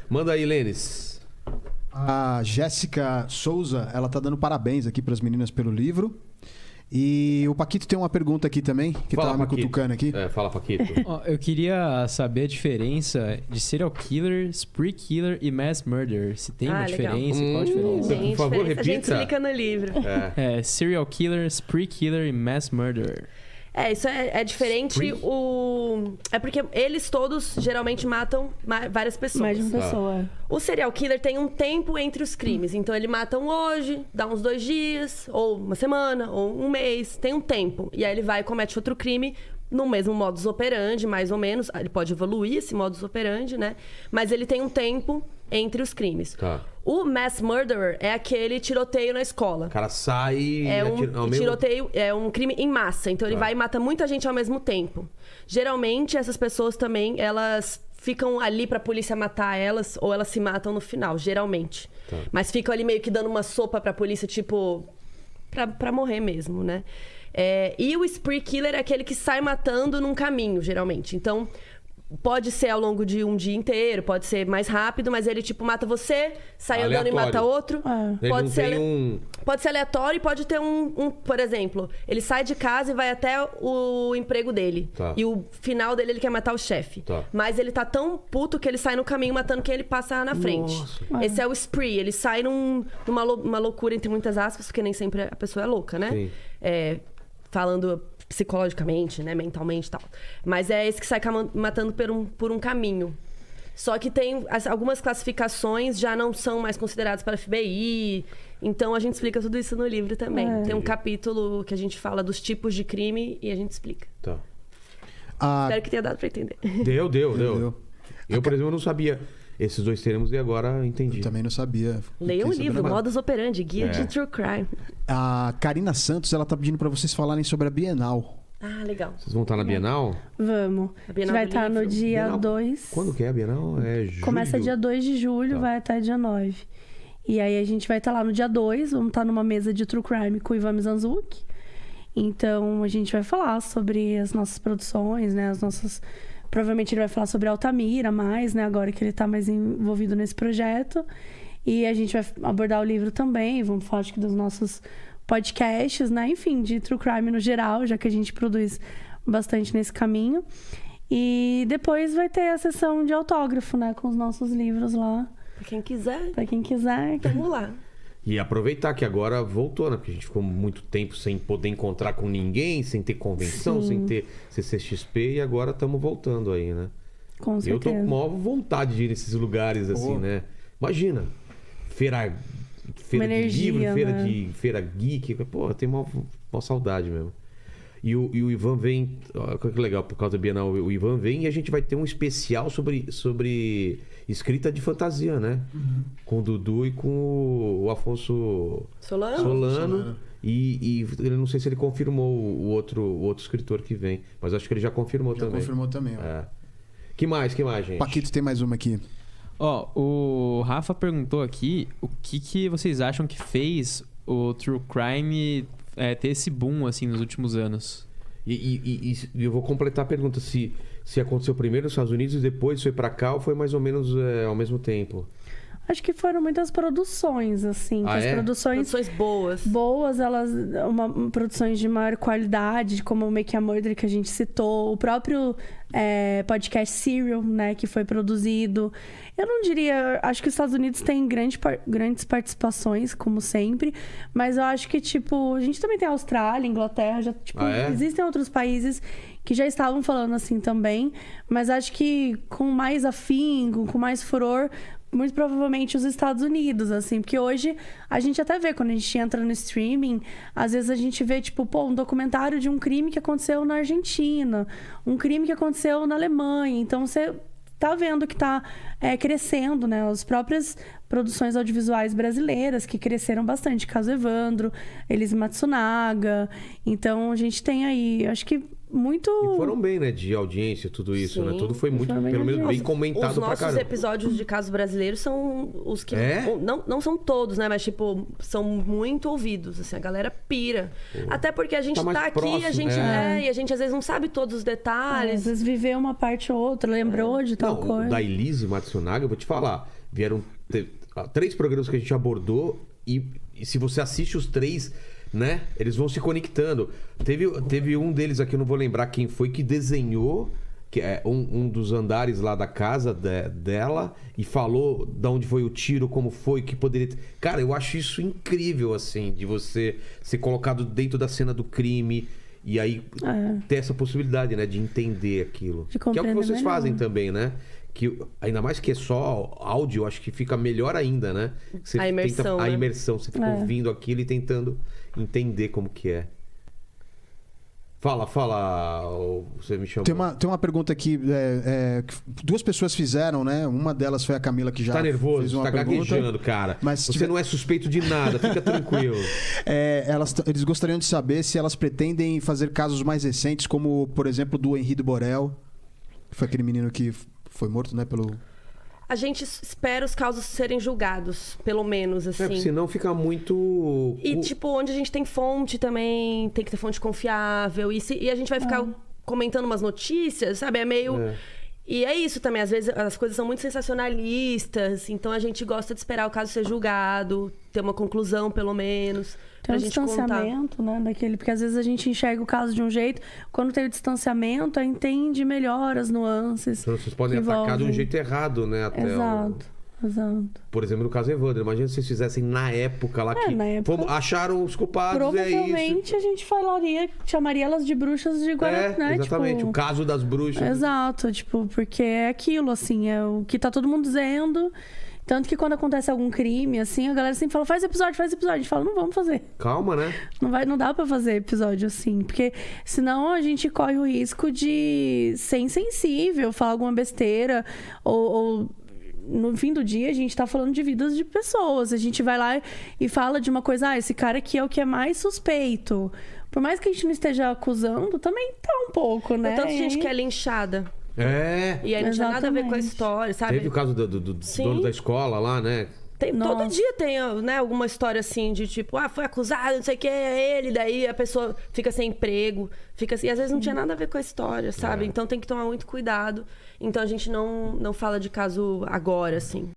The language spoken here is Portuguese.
Manda aí, Lênis. A Jéssica Souza, ela tá dando parabéns aqui pras meninas pelo livro. E o Paquito tem uma pergunta aqui também, que Fala, tava me Paquito. cutucando aqui. Fala, Paquito. Ó, eu queria saber a diferença de serial killer, spree killer e mass murder. Se tem uma legal. diferença, qual a diferença? Tem Por favor, diferença. A gente repita. explica no livro. Serial killer, spree killer e mass murder. Isso é diferente. É porque eles todos geralmente matam várias pessoas. Mais de uma pessoa. O serial killer tem um tempo entre os crimes. Então, ele mata um hoje, dá uns 2 dias, ou uma semana, ou um mês. Tem um tempo. E aí ele vai e comete outro crime no mesmo modus operandi, mais ou menos. Ele pode evoluir esse modus operandi, né? Mas ele tem um tempo entre os crimes. Tá. O mass murderer é aquele tiroteio na escola. O cara sai e É atira- ao um mesmo- tiroteio, é um crime em massa. Então, ele Tá. vai e mata muita gente ao mesmo tempo. Geralmente, essas pessoas também, elas ficam ali pra polícia matar elas, ou elas se matam no final, geralmente. Tá. Mas ficam ali meio que dando uma sopa pra polícia, tipo, pra morrer mesmo, né? E o spree killer é aquele que sai matando num caminho, geralmente. Então, pode ser ao longo de um dia inteiro, pode ser mais rápido, mas ele, tipo, mata você, sai andando e mata Aleatório. outro. Ele Pode não ser tem Pode ser aleatório e pode ter por exemplo, ele sai de casa e vai até o emprego dele. Tá. E o final dele, ele quer matar o chefe. Tá. Mas ele tá tão puto que ele sai no caminho matando quem ele passa na frente. Esse é o spree. Ele sai numa loucura, entre muitas aspas, porque nem sempre a pessoa é louca, né? Sim. Falando psicologicamente, né? Mentalmente e tal. Mas é esse que sai matando por um caminho. Só que tem algumas classificações já não são mais consideradas para FBI. Então a gente explica tudo isso no livro também. Tem um capítulo que a gente fala dos tipos de crime e a gente explica. Tá. Espero que tenha dado para entender. Deu. Eu, por exemplo, não sabia esses 2 termos e agora entendi. Eu também não sabia. Leiam o Fiquei livro, sabendo agora. Modus Operandi, Guia de True Crime. A Karina Santos, ela tá pedindo pra vocês falarem sobre a Bienal. Ah, legal. Vocês vão estar na Bienal? Vamos. A A Bienal gente vai do estar no Livro. dia Bienal? 2. Quando que é a Bienal? É julho? Começa dia 2 de julho, Tá. vai até dia 9. E aí a gente vai estar lá no dia 2, vamos estar numa mesa de True Crime com o Ivan Mizanzuki. Então a gente vai falar sobre as nossas produções, né? As nossas... Provavelmente ele vai falar sobre Altamira mais, né? Agora que ele tá mais envolvido nesse projeto. E a gente vai abordar o livro também, vamos falar acho que dos nossos podcasts, né? Enfim, de True Crime no geral, já que a gente produz bastante nesse caminho. E depois vai ter a sessão de autógrafo, né? Com os nossos livros lá. Pra quem quiser, Pra quem quiser. vamos lá. E aproveitar que agora voltou, né? Porque a gente ficou muito tempo sem poder encontrar com ninguém, sem ter convenção, Sim. sem ter CCXP e agora estamos voltando aí, né? Com Eu tô certeza. com maior vontade de ir nesses lugares assim, né? Imagina, feira de energia, livro, né? feira geek, pô, eu tenho uma saudade mesmo. E o Ivan vem, olha que legal, por causa da Bienal, o Ivan vem e a gente vai ter um especial sobre escrita de fantasia, né? Com o Dudu e com o Afonso Solano. E eu não sei se ele confirmou o outro escritor que vem, mas acho que ele já confirmou Já também. confirmou também, ó. Que mais, gente? Paquito tem mais uma aqui. Ó, o Rafa perguntou aqui o que vocês acham que fez o True Crime ter esse boom, assim, nos últimos anos. E eu vou completar a pergunta, se aconteceu primeiro nos Estados Unidos e depois foi pra cá ou foi mais ou menos ao mesmo tempo? Acho que foram muitas produções, assim. Ah, que as é? produções Produções boas. elas... produções de maior qualidade, como o Make a Murder, que a gente citou. O próprio podcast Serial, né? Que foi produzido. Eu não diria... Acho que os Estados Unidos têm grandes participações, como sempre. Mas eu acho que, tipo... A gente também tem a Austrália, Inglaterra. Já, tipo, existem outros países que já estavam falando assim também. Mas acho que com mais afinco, com mais furor... Muito provavelmente os Estados Unidos, assim. Porque hoje a gente até vê, quando a gente entra no streaming, às vezes a gente vê, tipo, um documentário de um crime que aconteceu na Argentina, um crime que aconteceu na Alemanha. Então você tá vendo que tá crescendo, né? As próprias produções audiovisuais brasileiras que cresceram bastante. Caso Evandro, Elise Matsunaga. Então a gente tem aí, acho que muito... E foram bem, né? De audiência, tudo isso, Sim. né? Tudo foi muito, Foram bem pelo menos, bem audiência. comentado Os pra nossos caramba. episódios de casos brasileiros são os que... É? Não são todos, né? Mas, tipo, são muito ouvidos, assim. A galera pira. Até porque a gente Tá mais tá aqui, próximo, a gente... e a gente, às vezes, não sabe todos os Às detalhes. vezes viveu uma parte ou outra, lembrou de tal Não, coisa. o da Elise Matsunaga, eu vou te falar. Vieram 3 programas que a gente abordou e se você assiste os 3, né? Eles vão se conectando. Teve um deles aqui, eu não vou lembrar quem foi, que desenhou que é um dos andares lá da casa dela e falou de onde foi o tiro, como foi, que poderia... Cara, eu acho isso incrível, assim, de você ser colocado dentro da cena do crime e aí ter essa possibilidade, né? De entender aquilo. De Que é o que compreender vocês melhor. fazem também, né? Que, ainda mais que é só áudio, eu acho que fica melhor ainda, né? Você A imersão, a né? imersão, você fica ouvindo aquilo e tentando entender como que é. Fala, você me chamou. Tem uma pergunta aqui, que 2 pessoas fizeram, né? Uma delas foi a Camila, que já Tá nervoso, fez uma tá pergunta. gaguejando, cara. Mas se você tiver- não é suspeito de nada, fica tranquilo. Eles gostariam de saber se elas pretendem fazer casos mais recentes, como, por exemplo, do Henri do Borel, que foi aquele menino que foi morto, né, pelo... A gente espera os casos serem julgados, pelo menos, assim. Porque senão fica muito... E, tipo, onde a gente tem fonte também, tem que ter fonte confiável. E a gente vai ficar comentando umas notícias, sabe? É meio... E é isso também. Às vezes as coisas são muito sensacionalistas. Então a gente gosta de esperar o caso ser julgado, ter uma conclusão, pelo menos. Tem um pra gente contar. distanciamento, né, daquele... Porque às vezes a gente enxerga o caso de um jeito, quando tem o distanciamento, aí entende melhor as nuances. Então vocês podem que atacar de um envolvem. jeito errado, né? Até Exato. Por exemplo, no caso Evandro, imagina se vocês fizessem na época lá que na época, acharam os culpados, é isso. Provavelmente a gente chamaria elas de bruxas de Guarapari, né? Exatamente, Tipo, o caso das bruxas. exato, tipo, porque é aquilo, assim, é o que tá todo mundo dizendo. Tanto que quando acontece algum crime, assim, a galera sempre fala, faz episódio. A gente fala, não vamos fazer. Calma, né? Não dá pra fazer episódio assim, porque senão a gente corre o risco de ser insensível, falar alguma besteira, ou no fim do dia a gente tá falando de vidas de pessoas. A gente vai lá e fala de uma coisa, esse cara aqui é o que é mais suspeito. Por mais que a gente não esteja acusando, também tá um pouco, né? Tanto gente que é linchada. É. E aí não tinha nada a ver com a Exatamente. história, sabe? Teve o caso do Sim. dono da escola lá, né? Todo Nossa. dia tem, né, alguma história assim de tipo, foi acusado, não sei o que, é ele, daí a pessoa fica sem emprego, fica assim, e às vezes não tinha nada a ver com a história, sabe? Então tem que tomar muito cuidado. Então a gente não fala de caso agora, assim.